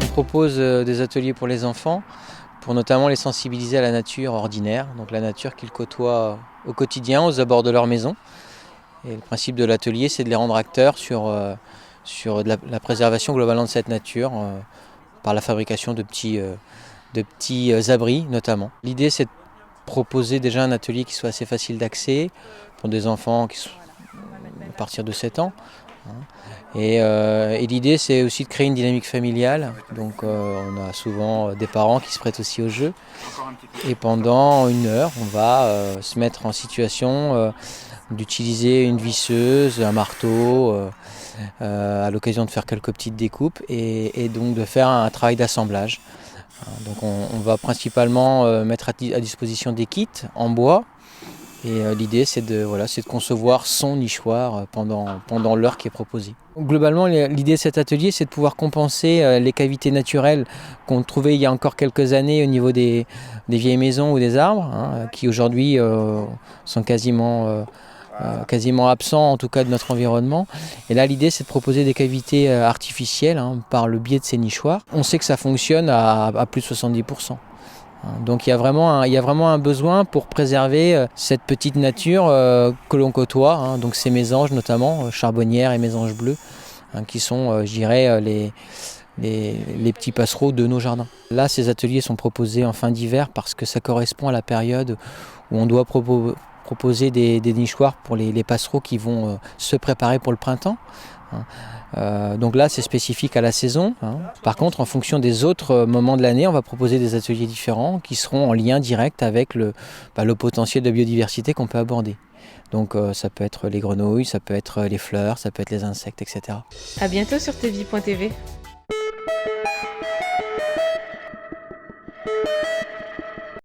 On propose des ateliers pour les enfants, pour notamment les sensibiliser à la nature ordinaire, donc la nature qu'ils côtoient au quotidien, aux abords de leur maison. Et le principe de l'atelier, c'est de les rendre acteurs sur la préservation globalement de cette nature, par la fabrication de petits abris notamment. L'idée, c'est de proposer déjà un atelier qui soit assez facile d'accès pour des enfants qui sont à partir de 7 ans. Et l'idée, c'est aussi de créer une dynamique familiale. Donc on a souvent des parents qui se prêtent aussi au jeu. Et pendant 1 heure, on va se mettre en situation d'utiliser une visseuse, un marteau, à l'occasion de faire quelques petites découpes et donc de faire un travail d'assemblage. Donc on va principalement mettre à disposition des kits en bois. Et l'idée, c'est de concevoir son nichoir pendant l'heure qui est proposée. Globalement, l'idée de cet atelier, c'est de pouvoir compenser les cavités naturelles qu'on trouvait il y a encore quelques années au niveau des vieilles maisons ou des arbres, qui aujourd'hui sont quasiment absents, en tout cas de notre environnement. Et là, l'idée, c'est de proposer des cavités artificielles par le biais de ces nichoirs. On sait que ça fonctionne à plus de 70%. Donc il y a vraiment un besoin pour préserver cette petite nature que l'on côtoie, donc ces mésanges notamment, charbonnières et mésanges bleus, qui sont, je dirais, les petits passereaux de nos jardins. Là, ces ateliers sont proposés en fin d'hiver parce que ça correspond à la période où on doit proposer des nichoirs pour les passereaux qui vont se préparer pour le printemps. Donc là, c'est spécifique à la saison. Par contre, en fonction des autres moments de l'année, on va proposer des ateliers différents qui seront en lien direct avec le potentiel de biodiversité qu'on peut aborder. Donc ça peut être les grenouilles, ça peut être les fleurs, ça peut être les insectes, etc. À bientôt sur tv.tv.